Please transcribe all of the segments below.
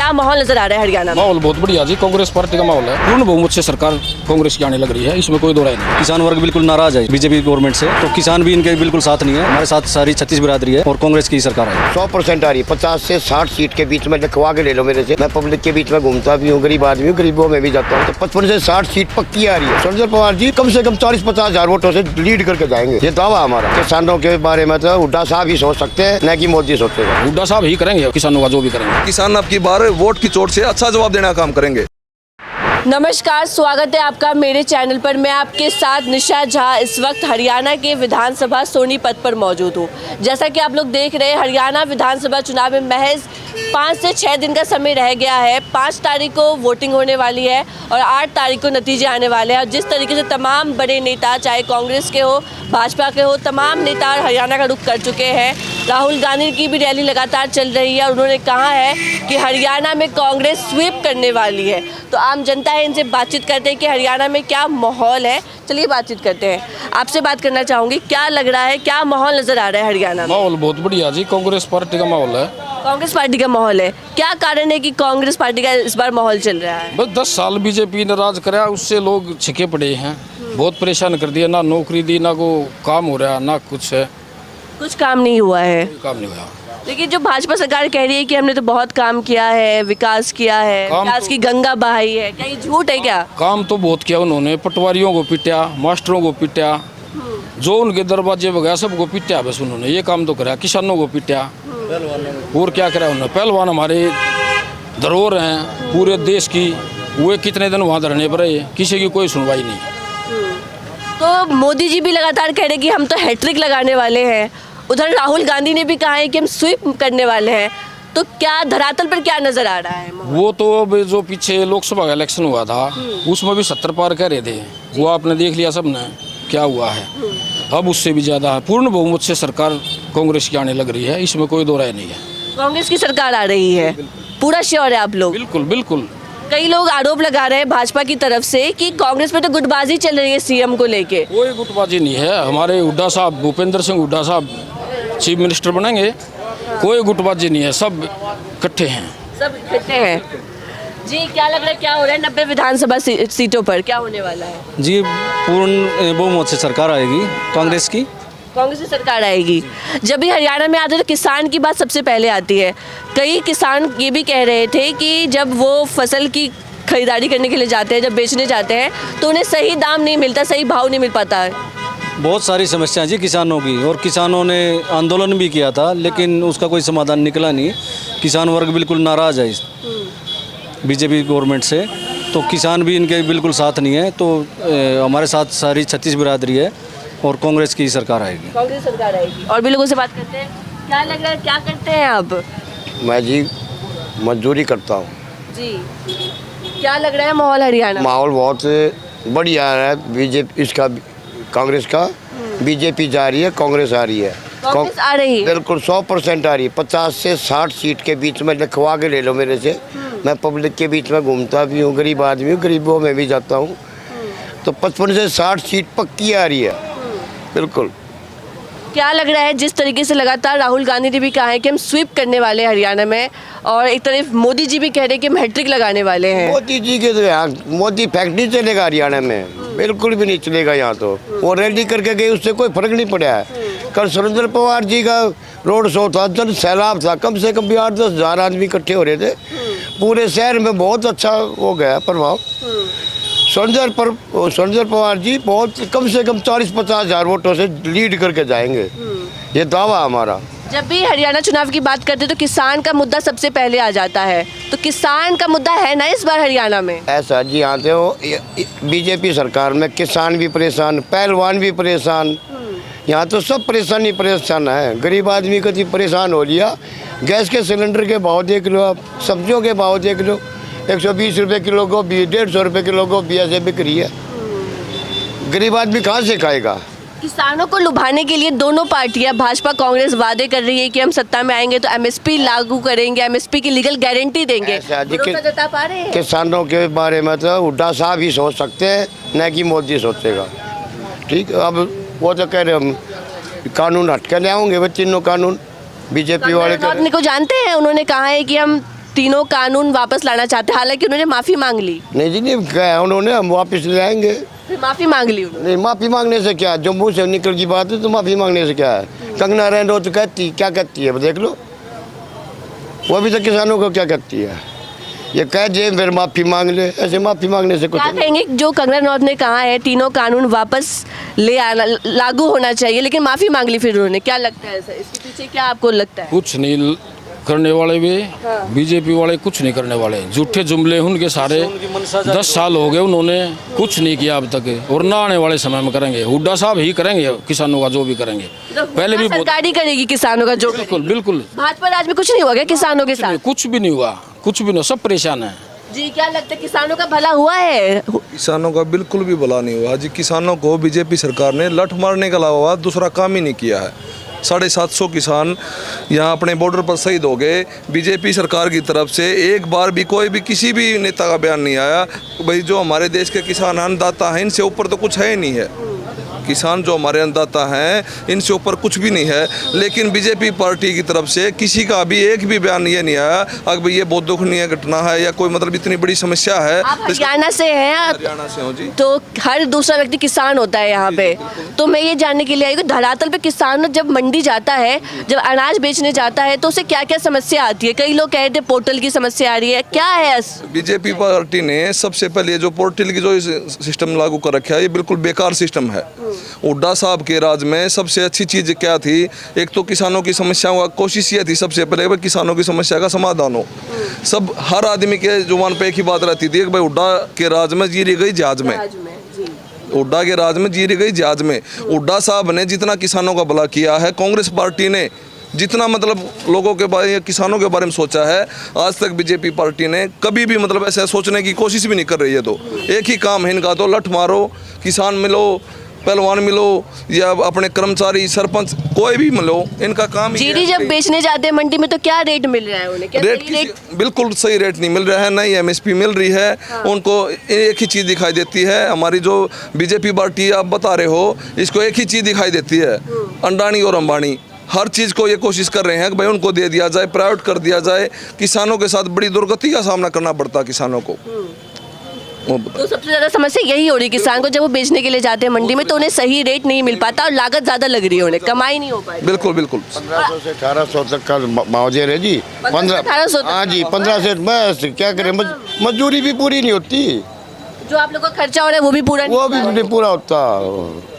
क्या माहौल नजर आ रहा है हरियाणा में? माहौल बहुत बढ़िया जी, कांग्रेस पार्टी का माहौल है। पूर्ण बहुमत से सरकार कांग्रेस की आने लग रही है, इसमें कोई दो राय नहीं। किसान वर्ग बिल्कुल नाराज है बीजेपी गवर्नमेंट से, तो किसान भी इनके बिल्कुल साथ नहीं है। हमारे साथ सारी छत्तीस बिरादरी है और कांग्रेस की सरकार है। 100% आ रही है। 50 से 60 सीट के बीच में लिखवा के ले लो मेरे से। मैं पब्लिक के बीच में घूमता भी हूँ, गरीब आदमी हूँ, गरीबों में भी जाता हूँ। तो 55 से 60 सीट पक्की आ रही है। शरद पवार जी कम से कम 40-50 हजार वोटों से लीड करके जाएंगे, ये दावा हमारा। किसानों के बारे में तो हुड्डा साहब ही सोच सकते हैं, न कि मोदी सोचेगा। हुड्डा साहब ही करेंगे किसानों का जो भी करेंगे। किसान अब की बार वोट की चोट से अच्छा जवाब देने का काम करेंगे। नमस्कार, स्वागत है आपका मेरे चैनल पर। मैं आपके साथ निशा झा इस वक्त हरियाणा के विधानसभा सोनीपत पर मौजूद हूँ। जैसा कि आप लोग देख रहे हैं, हरियाणा विधानसभा चुनाव में महज 5 से 6 दिन का समय रह गया है। 5 तारीख को वोटिंग होने वाली है और 8 तारीख को नतीजे आने वाले हैं। और जिस तरीके से तमाम बड़े नेता, चाहे कांग्रेस के हो, भाजपा के हो, तमाम नेता हरियाणा का रुख कर चुके हैं। राहुल गांधी की भी रैली लगातार चल रही है और उन्होंने कहा है कि हरियाणा में कांग्रेस स्वीप करने वाली है। तो आम जनता है, इनसे बातचीत करते हैं कि हरियाणा में क्या माहौल है। चलिए बातचीत करते हैं। आपसे बात करना चाहूँगी, क्या लग रहा है, क्या माहौल नज़र आ रहा है हरियाणा में? माहौल बहुत बढ़िया जी, कांग्रेस पार्टी का माहौल है। कांग्रेस पार्टी का माहौल है। क्या कारण है कि कांग्रेस पार्टी का इस बार माहौल चल रहा है? बस 10 साल बीजेपी ने राज कराया, उससे लोग छिके पड़े हैं, बहुत परेशान कर दिया। ना नौकरी दी, ना को काम हो रहा, ना कुछ है, कुछ काम नहीं हुआ है। काम नहीं हुआ। लेकिन जो भाजपा सरकार कह रही है कि हमने तो बहुत काम किया है, विकास किया है, विकास की गंगा बहाई है, क्या ये झूठ है क्या? काम तो बहुत किया उन्होंने, पटवारियों को पीटा, मास्टरों को पीटा, जो उनके दरवाजे वगैरह सबको पीटा। बस उन्होंने ये काम तो करा, किसानों को पीटा, और क्या करा उन्होंने। पहलवान हमारे धरोहर हैं पूरे देश की, वो कितने दिन वहाँ धरने पर रहे, किसी की कोई सुनवाई नहीं। तो मोदी जी भी लगातार कह रहे हैं कि हम तो हैट्रिक लगाने वाले हैं। उधर राहुल गांधी ने भी कहा है कि हम स्वीप करने वाले हैं। तो क्या धरातल पर क्या नजर आ रहा है? वो तो अब जो पीछे लोकसभा का इलेक्शन हुआ था, उसमें भी 70 पार कह रहे थे, वो आपने देख लिया सबने क्या हुआ है। अब उससे भी ज़्यादा है। पूर्ण बहुमत से सरकार कांग्रेस की आने लग रही है, इसमें कोई दो राय नहीं है। कांग्रेस की सरकार आ रही है, पूरा श्योर है आप लोग? बिल्कुल बिल्कुल। कई लोग आरोप लगा रहे हैं भाजपा की तरफ से कि कांग्रेस में तो गुटबाजी चल रही है सीएम को लेके। कोई गुटबाजी नहीं है। हमारे हुड्डा साहब, भूपेंद्र सिंह हुड्डा साहब चीफ मिनिस्टर बनेंगे, कोई गुटबाजी नहीं है, सब इकट्ठे हैं। सब इकट्ठे हैं जी। क्या लग रहा है, क्या हो रहा है 90 विधानसभा सीटों पर क्या होने वाला है? जी पूर्ण बहुमत से सरकार आएगी कांग्रेस की। कांग्रेस की सरकार आएगी। जब भी हरियाणा में आते हैं तो किसान की बात सबसे पहले आती है। कई किसान ये भी कह रहे थे कि जब वो फसल की खरीदारी करने के लिए जाते हैं, जब बेचने जाते हैं, तो उन्हें सही दाम नहीं मिलता, सही भाव नहीं मिल पाता है। बहुत सारी समस्याएं जी किसानों की, और किसानों ने आंदोलन भी किया था, लेकिन उसका कोई समाधान निकला नहीं। किसान वर्ग बिल्कुल नाराज है बीजेपी गवर्नमेंट से, तो किसान भी इनके बिल्कुल साथ नहीं है। तो हमारे साथ सारी छत्तीस बिरादरी है और कांग्रेस की सरकार आएगी। कांग्रेस सरकार आएगी। और भी लोगों से बात करते हैं। क्या लग रहा है, क्या करते हैं आप? मैं जी मजदूरी करता हूँ जी। क्या लग रहा है माहौल हरियाणा? माहौल बहुत बढ़िया है। बीजेपी इसका, कांग्रेस का, बीजेपी जा रही है, कांग्रेस आ रही है। कांग्रेस आ रही है बिल्कुल 100% आ रही है। 50 से 60 सीट के बीच में लिखवा के ले लो मेरे से। मैं पब्लिक के बीच में घूमता भी हूँ, गरीब आदमी हूँ, गरीबों में भी जाता हूँ। तो 55 से 60 सीट पक्की आ रही है, बिल्कुल। क्या लग रहा है, जिस तरीके से लगातार राहुल गांधी ने भी कहा है कि हम स्वीप करने वाले हैं हरियाणा में, और एक तरफ मोदी जी भी कह रहे हैं कि हम हैट्रिक लगाने वाले हैं। मोदी जी के तो यहाँ मोदी फैक्ट्री चलेगा हरियाणा में, बिल्कुल भी नहीं चलेगा यहाँ। तो वो रैली करके गए, उससे कोई फर्क नहीं पड़ा है। कल शरद पवार जी का रोड शो था, जन सैलाब था, कम से कम भी 8-10 हज़ार आदमी इकट्ठे हो रहे थे। पूरे शहर में बहुत अच्छा हो गया प्रभाव। शरद पवार जी बहुत कम से कम 40-50 हज़ार वोटों से लीड करके जाएंगे, ये दावा हमारा। जब भी हरियाणा चुनाव की बात करते हैं तो किसान का मुद्दा सबसे पहले आ जाता है। तो किसान का मुद्दा है ना इस बार हरियाणा में? ऐसा जी, यहाँ से वो बीजेपी सरकार में किसान भी परेशान, पहलवान भी परेशान, यहाँ तो सब परेशान है। गरीब आदमी को परेशान हो लिया। गैस के सिलेंडर के भाव देख लो आप, सब्जियों के भाव देख लो। 120 रुपये किलो गोभी, 150 रुपये किलो गोभी ऐसे बिक रही है। गरीब आदमी कहाँ से खाएगा? किसानों को लुभाने के लिए दोनों पार्टियां, भाजपा कांग्रेस, वादे कर रही है कि हम सत्ता में आएंगे तो एमएसपी लागू करेंगे, एमएसपी की लीगल गारंटी देंगे। भरोसा जता पा रहे हैं? किसानों के बारे में तो हुड्डा साहब ही सोच सकते हैं, न कि मोदी सोचेगा। ठीक, अब वो तो कह रहे हम कानून हट के ले आएंगे, वो तीनों कानून बीजेपी वाले को जानते हैं। उन्होंने कहा है कि हम तीनों कानून वापस लाना चाहते हैं, हालांकि उन्होंने माफ़ी मांग ली। नहीं जी, नहीं कहा उन्होंने, हम वापस ले आएंगे। फिर माफ़ी मांग ली उन्होंने। नहीं, माफ़ी मांगने से क्या, जो मुँह से निकल की बात है तो माफ़ी मांगने से क्या है। कंगना रैंडो तो कहती क्या कहती है, देख लो, वो भी तो किसानों को क्या कहती है, ये कह दे फिर माफ़ी मांग ले, ऐसे माफ़ी मांगने से कुछ क्या नहीं। कहेंगे जो कंगना रनौत ने कहा है तीनों कानून वापस ले आना लागू होना चाहिए, लेकिन माफ़ी मांग ली फिर उन्होंने, क्या लगता है सर इसके पीछे, क्या आपको लगता है? कुछ नहीं करने वाले भी, बीजेपी वाले कुछ नहीं करने वाले, झूठे जुमले उनके सारे। 10 साल हो गए उन्होंने कुछ नहीं किया अब तक, और ना आने वाले समय में करेंगे। हुड्डा साहब ही करेंगे किसानों का जो भी करेंगे, पहले भी बहुत। सरकार ही करेगी किसानों का जो। बिल्कुल बिल्कुल, भाजपा राज में कुछ नहीं हुआ क्या किसानों के साथ? कुछ भी नहीं हुआ, कुछ भी नहीं, सब परेशान है। जी, क्या लगता है किसानों का भला हुआ है? किसानों का बिल्कुल भी भला नहीं हुआ जी। किसानों को बीजेपी सरकार ने लठ मारने के अलावा दूसरा काम ही नहीं किया है। 750 किसान यहाँ अपने बॉर्डर पर शहीद हो गए। बीजेपी सरकार की तरफ से एक बार भी कोई भी किसी भी नेता का बयान नहीं आया, भाई जो हमारे देश के किसान अन्नदाता हैं इनसे ऊपर तो कुछ है ही नहीं है। किसान जो हमारे अन्नदाता हैं इनसे ऊपर कुछ भी नहीं है। लेकिन बीजेपी पार्टी की तरफ से किसी का भी एक भी बयान ये नहीं आया अगर भाई ये बहुत दुखनीय घटना है या कोई मतलब इतनी बड़ी समस्या है। आप हरियाणा से हैं, हरियाणा से हो जी। तो हर दूसरा व्यक्ति किसान होता है यहाँ पे, तो मैं ये जानने के लिए आई कि धरातल पे किसान जब मंडी जाता है, जब अनाज बेचने जाता है, तो उसे क्या क्या समस्या आती है? कई लोग कह रहे थे पोर्टल की समस्या आ रही है, क्या है? बीजेपी पार्टी ने सबसे पहले जो पोर्टल की जो सिस्टम लागू कर रखा है ये बिल्कुल बेकार सिस्टम है। हुड्डा साहब के राज में सबसे अच्छी चीज़ क्या थी, एक तो किसानों की समस्याओं का कोशिश ये थी सबसे पहले कि किसानों की समस्या का समाधान हो। सब हर आदमी के जुबान पे एक ही बात रहती थी कि भाई हुड्डा के राज में जी रही गई जहाज में, हुड्डा के राज में जी रही गई जहाज में। हुड्डा साहब ने जितना किसानों का भला किया है, कांग्रेस पार्टी ने जितना मतलब लोगों के बारे या किसानों के बारे में सोचा है, आज तक बीजेपी पार्टी ने कभी भी मतलब ऐसा सोचने की कोशिश भी नहीं कर रही है। तो एक ही काम है इनका, तो लठ मारो, किसान मिलो, पहलवान मिलो या अपने कर्मचारी सरपंच कोई भी मिलो, इनका काम ही जीरी जब बेचने जाते हैं मंडी में तो क्या रेट मिल रहा है उन्हें? क्या रेट सही बिल्कुल सही रेट नहीं मिल रहा है, नहीं एमएसपी मिल रही है। उनको एक ही चीज़ दिखाई देती है, हमारी जो बीजेपी पार्टी आप बता रहे हो इसको एक ही चीज़ दिखाई देती है, अंडानी और अंबानी। हर चीज़ को ये कोशिश कर रहे हैं कि भाई उनको दे दिया जाए, प्राइवेट कर दिया जाए। किसानों के साथ बड़ी दुर्गति का सामना करना पड़ता है किसानों को। तो सबसे ज़्यादा समस्या यही हो रही है किसान को, जब वो बेचने के लिए जाते हैं मंडी में तो उन्हें सही रेट नहीं मिल पाता और लागत ज़्यादा लग रही है, उन्हें कमाई नहीं हो पाई। बिल्कुल बिल्कुल 1500 से 1800 तक का मुआवजे है जी। 1800 तक। हाँ जी, 15 से बस क्या करें, मजदूरी भी पूरी नहीं होती, जो आप लोग का खर्चा हो रहा है वो भी पूरा वो भी नहीं पूरा होता।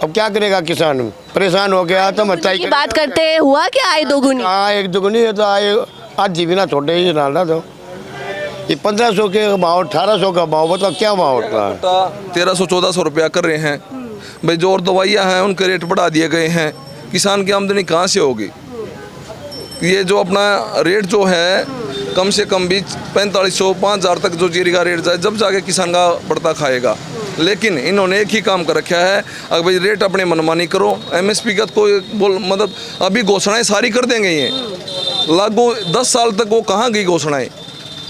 अब क्या करेगा किसान, परेशान हो गया तो मचाई की बात करते हैं, हुआ क्या आय दोगुनी? हाँ, एक दुगनी है तो आए आज जी बिना छोटे ही डालना। तो ये 1500 के भाव, 1800 का भाव, बताओ क्या भाव होता है? 1300-1400 रुपया कर रहे हैं भाई। जो और दवाइयाँ हैं उनके रेट बढ़ा दिए गए हैं, किसान की आमदनी कहाँ से होगी? ये जो अपना रेट जो है कम से कम भी 4500-5000 तक जो जीरी का रेट जाए जब जाके किसान का बढ़ता खाएगा। लेकिन इन्होंने एक ही काम कर रखा है, अगर भाई रेट अपने मनमानी करो, एमएसपी का कोई बोल मतलब अभी घोषणाएं सारी कर देंगे ये लागू। 10 साल तक वो कहाँ गई घोषणाएं?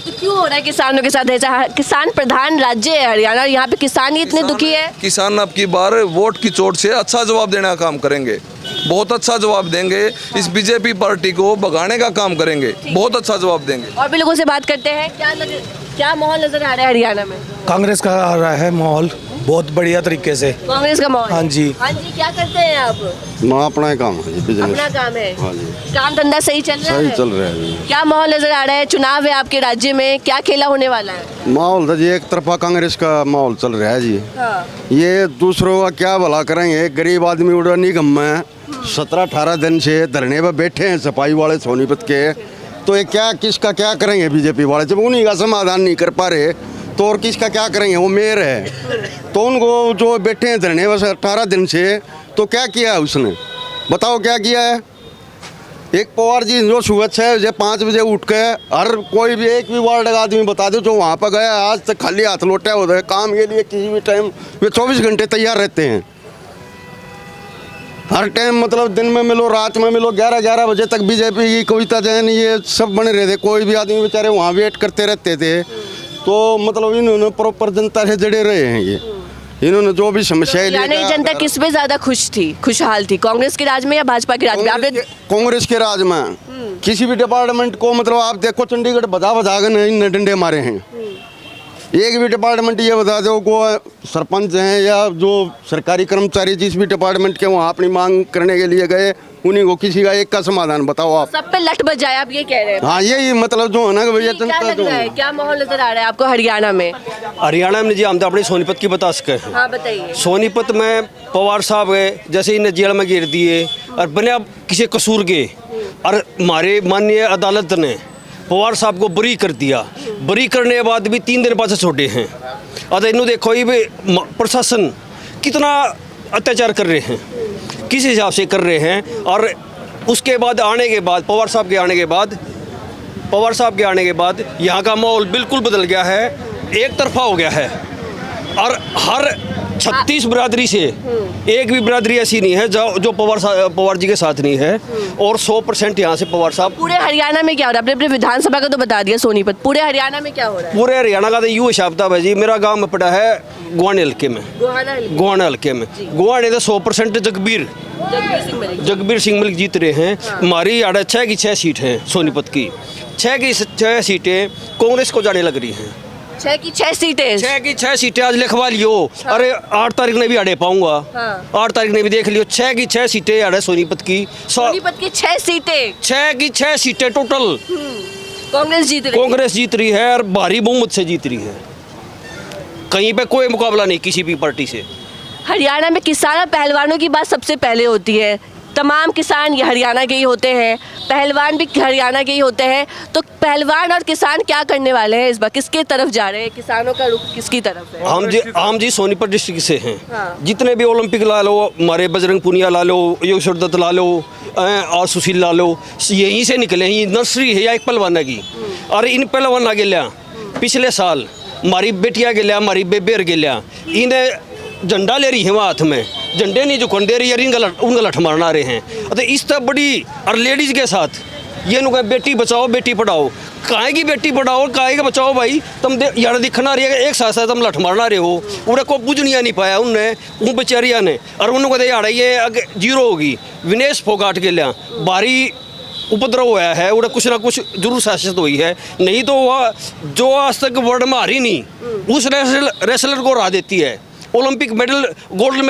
तो क्यों हो रहा है किसानों के साथ ऐसा? किसान प्रधान राज्य है हरियाणा और यहाँ पे किसान ही इतने दुखी है। किसान अब की बार वोट की चोट से अच्छा जवाब देने का काम करेंगे, बहुत अच्छा जवाब देंगे। इस बीजेपी पार्टी को भगाने का काम करेंगे, बहुत अच्छा जवाब देंगे। और भी लोगों से बात करते हैं, क्या माहौल नजर आ रहा है हरियाणा में? कांग्रेस का आ रहा है माहौल बहुत बढ़िया तरीके से। कांग्रेस का माहौल? हाँ जी। हाँ जी, क्या करते हैं आप? ना अपना ही काम है जी, बिजनेस। अपना काम है? हाँ जी, काम धंधा सही चल रहा है? सही चल रहा है जी। क्या माहौल नजर आ रहा है? चुनाव है आपके राज्य में, क्या खेला होने वाला है? माहौल तो जी एक तरफा कांग्रेस का माहौल चल रहा है जी। हाँ। ये दूसरों का क्या भला करेंगे, गरीब आदमी उड़ा निगम में 17-18 दिन से धरने पर बैठे हैं सफाई वाले सोनीपत के, तो ये क्या किसका क्या करेंगे बीजेपी वाले? जब उन्हीं का समाधान नहीं कर पा रहे तो और किसका क्या करेंगे? वो मेयर है तो उनको जो बैठे हैं धरने पर 18 दिन से, तो क्या किया है उसने, बताओ क्या किया है? एक पवार जी जो सुबह 6 बजे 5 बजे उठ के हर कोई भी एक भी वार्ड का आदमी बता दो जो वहाँ पर गया आज तक खाली हाथ लौटा होता है, काम के लिए किसी भी टाइम वे 24 घंटे तैयार रहते हैं। हर टाइम मतलब दिन में मिलो रात में मिलो, 11-11 बजे तक बीजेपी की कविता जैन ये सब बने रहते, कोई भी आदमी बेचारे वहाँ वेट करते रहते थे। तो मतलब इन्होंने प्रॉपर जनता से जड़े रहे हैं ये, इन्होंने जो भी समस्याएं हरियाणा की जनता किस पे ज्यादा खुश थी, खुशहाल थी, कांग्रेस के राज में या भाजपा के राज में? आपने कांग्रेस के राज में किसी भी डिपार्टमेंट को, मतलब आप देखो चंडीगढ़ बजा बजा कर इन डंडे मारे हैं। एक भी डिपार्टमेंट ये बता दो को सरपंच हैं या जो सरकारी कर्मचारी जिस भी डिपार्टमेंट के वहाँ अपनी मांग करने के लिए गए, उन्हीं को किसी का एक का समाधान बताओ आप। सब पे लट बजाए, आप ये कह रहे हैं? हाँ, यही मतलब जो है ना कि भैया क्या जनता लग जो रहा है, क्या माहौल नजर आ रहा है आपको हरियाणा में? हरियाणा में जी हम तो अपने सोनीपत की बता सके हैं। हाँ बताइए। सोनीपत में पवार साहब है, जैसे इन्हें जेल में गिर दिए और बिना किसी कसूर के, और हमारे माननीय अदालत ने पवार साहब को बरी कर दिया। बरी करने के बाद भी 3 दिन बाद छोड़े हैं। और इन्हों देखो ये भी प्रशासन कितना अत्याचार कर रहे हैं, किस हिसाब से कर रहे हैं। और उसके बाद आने के बाद पवार साहब के आने के बाद यहाँ का माहौल बिल्कुल बदल गया है, एक तरफा हो गया है। और हर 36 बिरादरी से एक भी बिरादरी ऐसी नहीं है जो पवार जी के साथ नहीं है। और 100% यहाँ से पवार साहब। पूरे हरियाणा में क्या हो रहा है? आपने अपने विधानसभा का तो बता दिया सोनीपत, पूरे हरियाणा में क्या हो रहा है? पूरे हरियाणा का तो यूँ हिसाब था भाई जी। मेरा गांव में पड़ा है गोहाने हल्के में, गोहाना हल्के में। गोहाने तो 100% जगबीर सिंह मलिक जीत रहे हैं। हमारी 6 की 6 सीट हैं सोनीपत की, 6 की 6 सीटें कांग्रेस को जाने लग रही हैं। 6 की 6 सीटें, 6 की 6 सीटें आज लिखवा लियो। अरे 8 तारीख ने भी अड़े पाऊंगा। 8 तारीख ने भी देख लियो। 6 की 6 सीटें अड़े सोनीपत की। सोनीपत की 6 सीटें, 6 की 6 सीटें टोटल कांग्रेस जीत रही है और भारी बहुमत से जीत रही है। कहीं पे कोई मुकाबला नहीं किसी भी पार्टी से। हरियाणा में किसान और पहलवानों की बात सबसे पहले होती है। तमाम किसान ये हरियाणा के ही होते हैं, पहलवान भी हरियाणा के ही होते हैं। तो पहलवान और किसान क्या करने वाले हैं इस बार, किसके तरफ जा रहे हैं? किसानों का रुख किसकी तरफ है? हम जी सोनीपत डिस्ट्रिक्ट से हैं। हाँ। जितने भी ओलंपिक ला लो, हमारे बजरंग पुनिया ला लो, योगेश्वर दत्त ला लो, और सुशील ला लो, यहीं से निकले हैं। ये नर्सरी है या एक पहलवाना की। और इन पहलवाना के लिया पिछले साल हमारी बेटियाँ के लिया, हमारी बेबेर के लिया, इन्हें झंडा ले रही है वहाँ हाथ में, झंडे नहीं झुकन दे रही है, उनका लठ मारना रहे हैं। तो इस तरह बड़ी और लेडीज के साथ ये नुका बेटी बचाओ बेटी पढ़ाओ। काहे की बेटी पढ़ाओ, काहे के बचाओ भाई? तुम यार दिखना रही है, एक साथ साथ तुम लठ मारना रहे हो। उन्हें को पूजनिया नहीं पाया उनने, उन बेचारिया ने। और उन्होंने कहते यार ये अगर 0 होगी। विनेश फोगाट के लिया भारी उपद्रव हुआ है, उन्हें कुछ ना कुछ जरूर शासित हुई है। नहीं तो वह जो आज तक वर्ल्ड में हारी नहीं, उस रेसलर को हरा देती है, ओलंपिक मेडल गोल्ड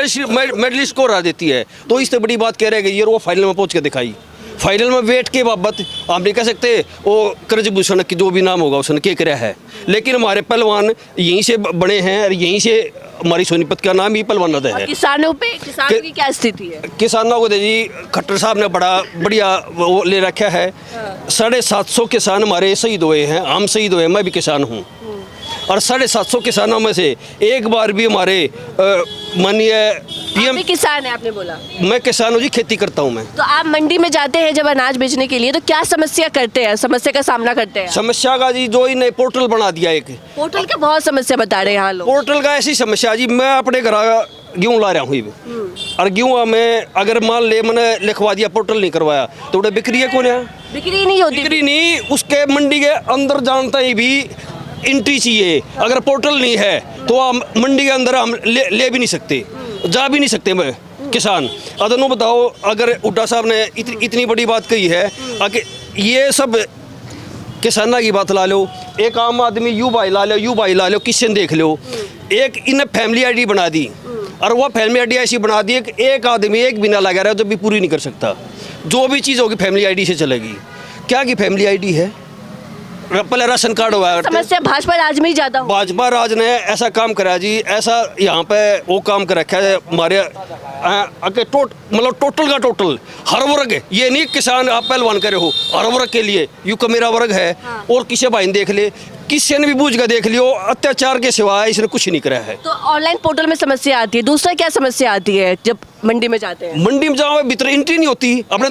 मेडलिस्ट को हरा देती है। तो इससे बड़ी बात कह रहे हैं कि ये वो फाइनल में पहुंच के दिखाई। फाइनल में वेट के बाबत हम नहीं कह सकते वो कर्जभूषण की जो भी नाम होगा उसने क्या कराया है। लेकिन हमारे पहलवान यहीं से बने हैं और यहीं से हमारी सोनीपत का नाम ही पहलवान है। किसानों की क्या स्थिति है? किसानों को जी खट्टर साहब ने बड़ा बढ़िया वो ले रखा है। 750 किसान हमारे शहीद हुए हैं, हम शहीद हुए, मैं भी किसान हूँ। और 750 किसानों में से एक बार भी हमारे माननीय पीएम। किसान है आपने बोला? मैं किसान हूँ जी, खेती करता हूँ मैं। तो आप मंडी में जाते हैं जब अनाज बेचने के लिए, तो क्या समस्या करते हैं, समस्या का सामना करते हैं? समस्या का जी जो इन्हें पोर्टल बना दिया, एक पोर्टल का बहुत समस्या बता रहे हैं यहाँ लोग। पोर्टल का ऐसी समस्या जी, मैं अपने घर गेहूँ ला रहा हूँ और गेहूँ में अगर मान ले मैंने लिखवा दिया, पोर्टल नहीं करवाया, तो उन्हें बिक्री है कौन है? बिक्री नहीं होती। बिक्री नहीं, उसके मंडी के अंदर जानते ही भी एंट्री चाहिए। अगर पोर्टल नहीं है तो हम मंडी के अंदर हम ले भी नहीं सकते, जा भी नहीं सकते मैं किसान। अदनो बताओ, अगर हुड्डा साहब ने इतनी बड़ी बात कही है, अगर ये सब किसाना की बात ला लो, एक आम आदमी यू भाई ला लो, किसी ने देख लो। एक इन्हें फैमिली आईडी बना दी, और वह फैमिली आईडी ऐसी बना दी कि एक आदमी एक बिना लगा रहा है तो भी पूरी नहीं कर सकता। जो भी चीज़ होगी फैमिली आईडी से चलेगी। क्या की फैमिली आईडी है? पहले राशन कार्ड हुआ। समस्या भाजपा राज में ही ज्यादा हो। भाजपा राज ने ऐसा काम करा जी, ऐसा यहाँ पे वो काम कर रखा है हमारे मतलब टोटल का टोटल हर वर्ग, ये नहीं किसान आप पहलवान करे हो, हर वर्ग के लिए यू का मेरा वर्ग है। हाँ। और किसी भाई ने देख ले, किसी ने भी बूझ कर देख लियो, अत्याचार के सिवाय इसने कुछ नहीं करा है। तो ऑनलाइन पोर्टल में समस्या आती है, दूसरा क्या समस्या आती है जब मंडी में जाते हैं? मंडी में जाओ भीतर एंट्री नहीं होती। अपने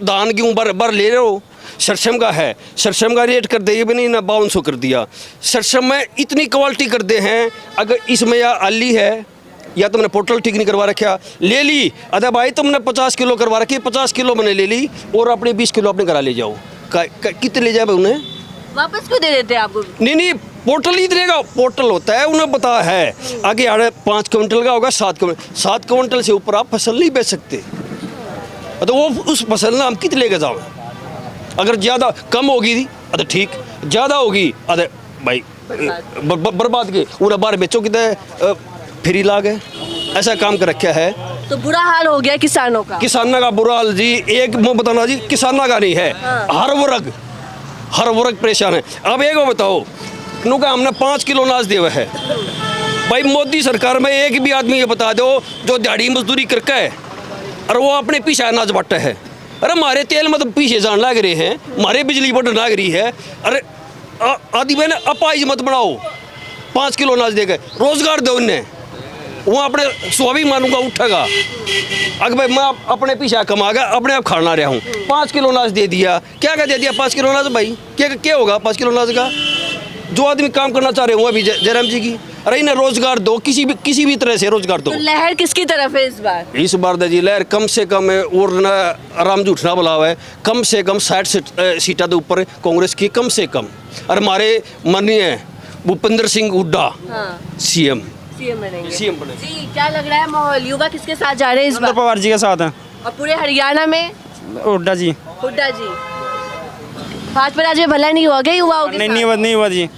धान गेहूँ बर ले रहे हो। सरसम का है, सरसम का रेट कर दिए भी नहीं ना, 5200 कर दिया। सरसम में इतनी क्वालिटी कर दे हैं, अगर इसमें या आली है या तुमने पोर्टल ठीक नहीं करवा रखा, ले ली। अरे भाई तुमने 50 किलो करवा रखी, 50 किलो मैंने ले ली और अपने 20 किलो अपने घर ले जाओ। कितने ले जाए उन्हें? वापस क्यों दे देते हैं आपको? नहीं, पोर्टल ही देगा, पोर्टल होता है उन्हें पता है आगे आड़े 5 क्विंटल का होगा 7 क्विंटल से ऊपर आप फसल नहीं बेच सकते। तो वो उस फसल ना हम कितने लेके जाओ, अगर ज़्यादा कम होगी अरे ठीक, ज़्यादा होगी अरे भाई बर्बाद के उन्हें बाहर बेचो कितने फ्री ला गए, ऐसा काम कर रखा है। तो बुरा हाल हो गया किसानों का। किसानों का बुरा हाल जी, एक मैं बताना जी, किसानों का नहीं है, हर वर्ग परेशान है। अब एक बताओ, क्योंकि हमने 5 किलो अनाज दिया है भाई, मोदी सरकार में एक भी आदमी ये बता दो जो दिहाड़ी मजदूरी करके है और वो अपने पीछे अनाज बांटा है। अरे हमारे तेल में तो पीछे जान लग रहे हैं, हमारे बिजली बढ़ लग रही है। अरे आदि बहन अपाइज मत बनाओ, 5 किलो अनाज देकर रोजगार दो उन्हें, वो अपने स्वाभिमान का उठेगा। अगर भाई मैं अपने पीछे कमा गया, अपने आप खाना रहा हूँ, 5 किलो अनाज दे दिया, क्या दे दिया 5 किलो अनाज भाई, क्या होगा 5 किलो अनाज का? जो आदमी काम करना चाह रहे हैं वो अभी जयराम जी की, अरे इन्हें रोजगार दो, किसी भी तरह से रोजगार दो। तो लहर किसकी तरफ है इस बार? इस बार जी लहर कम से कम है, और ना आराम जी उठना बुला हुआ है, कम से कम 60 सीटा के ऊपर कांग्रेस की कम से कम। और हमारे माननीय भूपेंद्र सिंह हुड्डा सीएम बनेंगे। बने। जी, क्या लग रहा है माहौल, युवा किसके साथ जा रहे हैं इस बार? पवार जी के साथ हैं। और पूरे हरियाणा में हुड्डा जी। हुड्डा जी। भाजपा राज्य में भला नहीं हुआ क्या युवाओं के नहीं हुआ जी।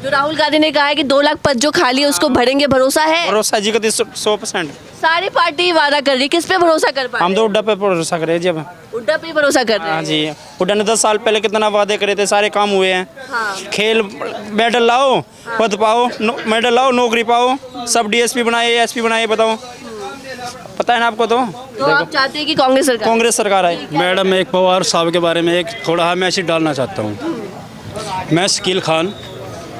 जो राहुल गांधी ने कहा है कि 2 लाख पद जो खाली है उसको भरेंगे, भरोसा है? भरोसा जी को 100%। सारी पार्टी वादा कर रही, किस पे भरोसा कर पा रहे? हम तो हुड्डा पे भरोसा कर रहे हैं जी। अब हुड्डा पे ही भरोसा कर रहे हाँ हैं। जी, हुड्डा ने 10 साल पहले कितना वादे करे थे, सारे काम हुए हैं। हाँ। खेल मेडल लाओ, पद पाओ, मेडल लाओ, नौकरी पाओ, सब डीएसपी बनाए, एसपी बनाए, बताओ पता है ना आपको? तो आप चाहते हैं कि कांग्रेस सरकार आए। मैडम, एक पवार साहब के बारे में एक थोड़ा मैसेज डालना चाहता हूँ। मैं शकील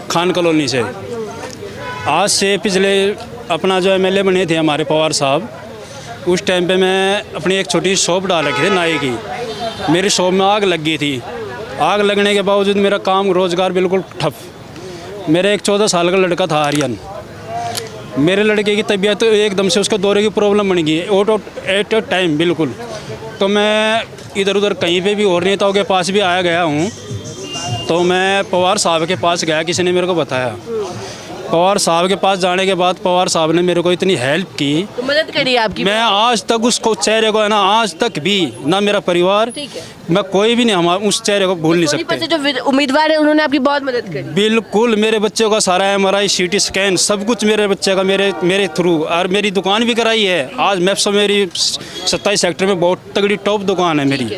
खान कॉलोनी से, आज से पिछले अपना जो एमएलए बने थे हमारे पवार साहब, उस टाइम पे मैं अपनी एक छोटी शॉप डाल रखी थी नाई की। मेरी शॉप में आग लग गई थी। आग लगने के बावजूद मेरा काम रोज़गार बिल्कुल ठप। मेरा एक 14 साल का लड़का था आर्यन, मेरे लड़के की तबीयत तो एकदम से उसको दौरे की प्रॉब्लम बन गई एट अ टाइम बिल्कुल। तो मैं इधर उधर कहीं पे भी और नेताओं के पास भी आया गया हूँ। तो मैं पवार साहब के पास गया, किसी ने मेरे को बताया। पवार साहब के पास जाने के बाद पवार साहब ने मेरे को इतनी हेल्प की, तो मदद करी आपकी। मैं आज तक उसको चेहरे को है ना, आज तक भी ना मेरा परिवार, मैं कोई भी नहीं, हम उस चेहरे को भूल नहीं सकते। जो उम्मीदवार है उन्होंने आपकी बहुत मदद करी। बिल्कुल, मेरे बच्चे का सारा MRI CT स्कैन सब कुछ मेरे बच्चे का मेरे थ्रू, और मेरी दुकान भी कराई है। आज मैप्स मेरी 27 सेक्टर में बहुत तगड़ी टॉप दुकान है मेरी,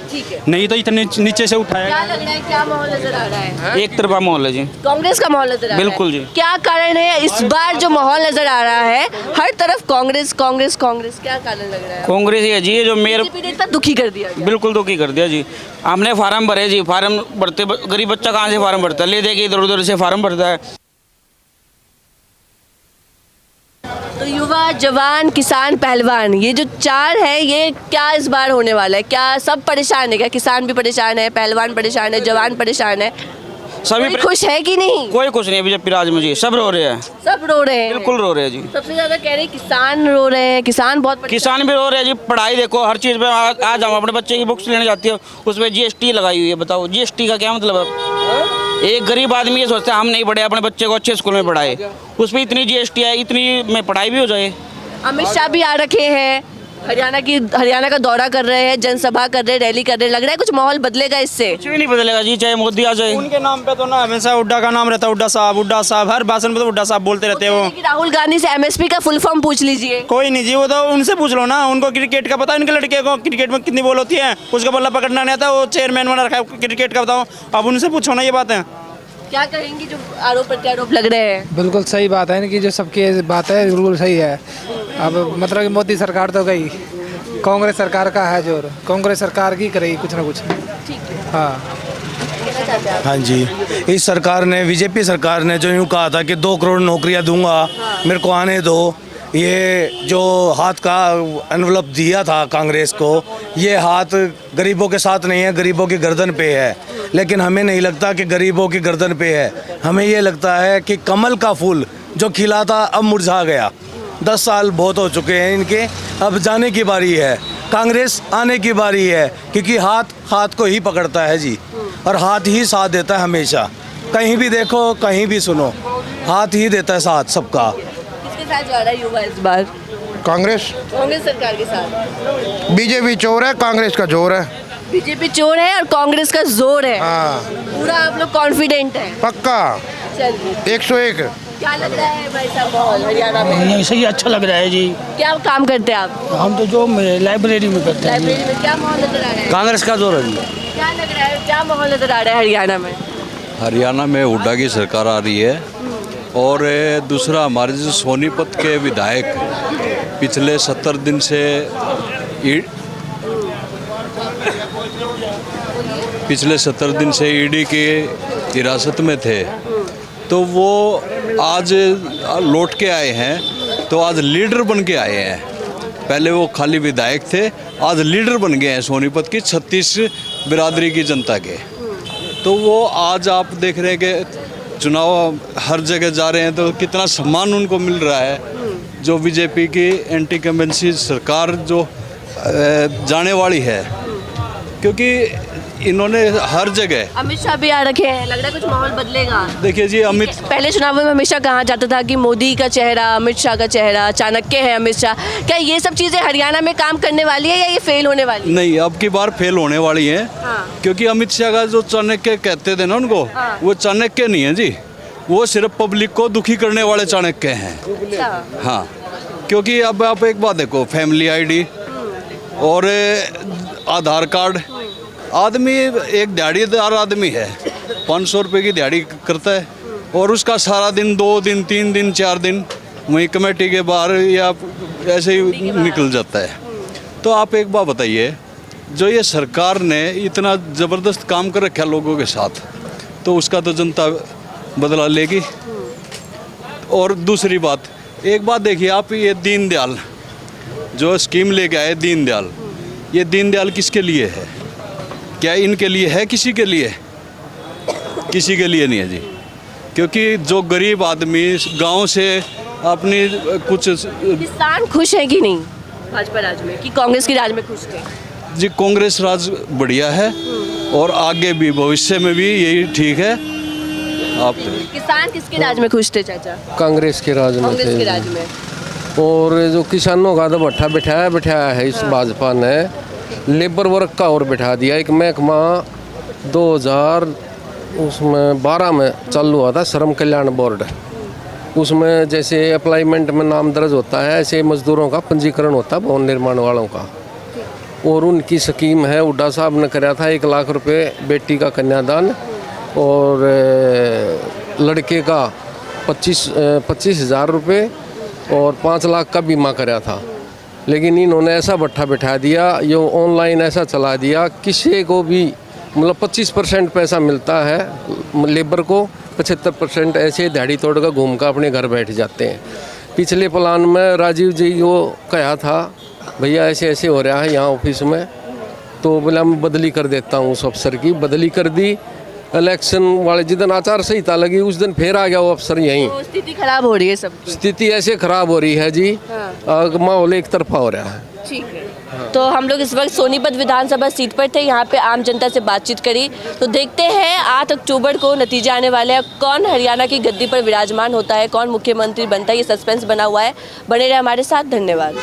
नहीं तो इतने नीचे से उठाया। क्या लग रहा है, क्या माहौल नजर आ रहा है? एक तरफा माहौल है जी, कांग्रेस का माहौल नजर आ रहा है। बिल्कुल जी। क्या कारण है इस बार जो माहौल नजर आ रहा है, हर तरफ कांग्रेस कांग्रेस कांग्रेस, क्या कारण लग रहा है? कांग्रेस ही है जी, जो मेरे बीजेपी ने इतना दुखी कर दिया। बिल्कुल दुखी कर दिया जी। हमने फार्म भरे जी, फार्म भरते गरीब बच्चा कहाँ से फार्म भरता है, ले दे के इधर उधर से फार्म भरता है। तो युवा, जवान, किसान, पहलवान, ये जो 4 है, ये क्या इस बार होने वाला है? क्या सब परेशान है? क्या किसान भी परेशान है, पहलवान परेशान है, जवान परेशान है? सभी खुश है कि नहीं? कोई खुश नहीं है बीजेपी राज में जी, सब रो रहे हैं। सब रो रहे हैं, बिल्कुल रो रहे हैं जी। सबसे ज्यादा कह रहे हैं किसान रो रहे हैं, किसान बहुत किसान भी रो रहे हैं जी। पढ़ाई देखो, हर चीज़ पे आज हम अपने बच्चे की बुक्स लेने जाती हो, उसमें GST लगाई हुई है। बताओ GST का क्या मतलब है? एक गरीब आदमी ये सोचता है हम नहीं पढ़े, अपने बच्चे को अच्छे स्कूल में पढ़ाए, उस पर इतनी GST है, इतनी में पढ़ाई भी हो जाए। अमित शाह भी आ रखे हैं, हरियाणा का दौरा कर रहे हैं, जनसभा कर रहे हैं, रैली कर रहे हैं। लग रहा है कुछ माहौल बदलेगा इससे? कुछ भी नहीं बदलेगा जी, चाहे मोदी आ जाए। उनके नाम पे तो ना हमेशा हुड्डा का नाम रहता है, हुड्डा साहब, हर भाषण में तो हुड्डा साहब बोलते रहते हैं वो। राहुल गांधी से MSP का फुल फॉर्म पूछ लीजिए। कोई नहीं जी, वो तो उनसे पूछ लो ना, उनको क्रिकेट का पता है, उनके लड़के को क्रिकेट में कितनी बॉल होती है, उसका बल्ला पकड़ना नहीं आता, वो चेयरमैन बना रखा है क्रिकेट का, बताओ अब उनसे पूछो ना ये बात है। क्या कहेंगी जो आरोप प्रत्यारोप लग रहे हैं? बिल्कुल सही बात है कि जो सबकी बात है बिल्कुल सही है। अब मतलब कि मोदी सरकार तो गई, कांग्रेस सरकार का है जोर, कांग्रेस सरकार की करेगी कुछ ना कुछ। हाँ जी, इस सरकार ने, बीजेपी सरकार ने जो यूँ कहा था कि 2 करोड़ नौकरियां दूंगा, मेरे को आने दो, ये जो हाथ का एनवलप दिया था कांग्रेस को, ये हाथ गरीबों के साथ नहीं है, गरीबों की गर्दन पे है। लेकिन हमें नहीं लगता कि गरीबों की गर्दन पे है, हमें ये लगता है कि कमल का फूल जो खिला था अब मुरझा गया। 10 साल बहुत हो चुके हैं इनके, अब जाने की बारी है, कांग्रेस आने की बारी है, क्योंकि हाथ को ही पकड़ता है जी, और हाथ ही साथ देता है हमेशा। कहीं भी देखो, कहीं भी सुनो, हाथ ही देता है साथ सबका। किसके साथ जा रहा है युवा इस बार? कांग्रेस कांग्रेस सरकार के साथ। बीजेपी चोर है, कांग्रेस का जोर है। बीजेपी चोर है और कांग्रेस का जोर है। हाँ पूरा आप लोग कॉन्फिडेंट है? पक्का चलिए, 101। क्या लग रहा है भाई साहब माहौल हरियाणा में? सही अच्छा लग रहा है जी। क्या काम करते हैं आप? हम तो जो लाइब्रेरी में करते हैं। लाइब्रेरी में क्या माहौल नजर आ रहा है? कांग्रेस का जोर है जी। क्या लग रहा है, क्या माहौल नजर आ रहा है हरियाणा में? हरियाणा में हुड्डा की सरकार आ रही है। और दूसरा हमारे जो सोनीपत के विधायक पिछले 70 दिन से ईडी की हिरासत में थे, तो वो आज लौट के आए हैं, तो आज लीडर बन के आए हैं। पहले वो खाली विधायक थे, आज लीडर बन गए हैं सोनीपत की 36 बिरादरी की जनता के। तो वो आज आप देख रहे हैं कि चुनाव हर जगह जा रहे हैं, तो कितना सम्मान उनको मिल रहा है। जो बीजेपी की एंटी इनकम्बेंसी सरकार जो जाने वाली है, क्योंकि इन्होंने हर जगह अमित शाह भी आ रखे हैं, लग रहा है कुछ माहौल बदलेगा। देखिए जी, अमित पहले चुनावों में हमेशा कहा जाता था कि मोदी का चेहरा, अमित शाह का चेहरा, चाणक्य है अमित शाह। क्या ये सब चीजें हरियाणा में काम करने वाली है या ये फेल होने वाली है? नहीं, अब की बार फेल होने वाली है। हाँ। क्योंकि अमित शाह का जो चाणक्य कहते थे ना उनको, हाँ। वो चाणक्य नहीं है जी, वो सिर्फ पब्लिक को दुखी करने वाले चाणक्य हैं। अच्छा। हाँ, क्योंकि अब आप एक बात देखो, फैमिली आईडी और आधार कार्ड, आदमी एक दिहाड़ीदार आदमी है, 500 रुपये की दिहाड़ी करता है और उसका सारा दिन 2 दिन 3 दिन 4 दिन वहीं कमेटी के बाहर या ऐसे ही निकल जाता है। तो आप एक बात बताइए, जो ये सरकार ने इतना ज़बरदस्त काम कर रखा लोगों के साथ, तो उसका तो जनता बदला लेगी। और दूसरी बात, एक बात देखिए आप, ये दीनदयाल जो स्कीम लेके आए, दीनदयाल, ये दीनदयाल किसके लिए है? क्या इनके लिए है? किसी के लिए? किसी के लिए नहीं है जी। क्योंकि जो गरीब आदमी गांव से अपनी कुछ, किसान खुश है कि नहीं भाजपा राज में, कि कांग्रेस की राज में खुश थे? जी कांग्रेस राज बढ़िया है और आगे भी भविष्य में भी यही ठीक है। आप किसान किसके राज में खुश थे चाचा? कांग्रेस के राज में कांग्रेस के थे। राज में। और जो किसानों का तो भट्ठा बिठाया है इस भाजपा ने, लेबर वर्क का और बिठा दिया। एक महकमा 2012 में चालू हुआ था, श्रम कल्याण बोर्ड, उसमें जैसे अप्लाईमेंट में नाम दर्ज होता है, ऐसे मजदूरों का पंजीकरण होता है, भवन निर्माण वालों का। और उनकी स्कीम है, हुड्डा साहब ने कराया था 1 लाख रुपए बेटी का कन्यादान, और लड़के का 25,000 रुपये और 5 लाख का बीमा कराया था। लेकिन इन्होंने ऐसा भट्ठा बिठा दिया, ये ऑनलाइन ऐसा चला दिया, किसी को भी मतलब 25% पैसा मिलता है लेबर को, 75% ऐसे दिहाड़ी तोड़ कर घूम कर अपने घर बैठ जाते हैं। पिछले प्लान में राजीव जी को कहा था, भैया ऐसे ऐसे हो रहा है यहाँ ऑफिस में, तो बोला मैं बदली कर देता हूँ। उस अफसर की बदली कर दी। इलेक्शन वाले जिस आचार संहिता लगी उस दिन फिर आ गया वो अफसर यहीं। तो स्थिति खराब हो रही है सबकी। स्थिति ऐसे खराब हो रही है जी, माहौल एक तरफा हो रहा है। ठीक है। तो हम लोग इस वक्त सोनीपत विधानसभा सीट पर थे, यहाँ पे आम जनता से बातचीत करी। तो देखते हैं 8 अक्टूबर को नतीजे आने वाले हैं, कौन हरियाणा की गद्दी पर विराजमान होता है, कौन मुख्यमंत्री बनता है, ये सस्पेंस बना हुआ है। बने रहे हमारे साथ, धन्यवाद।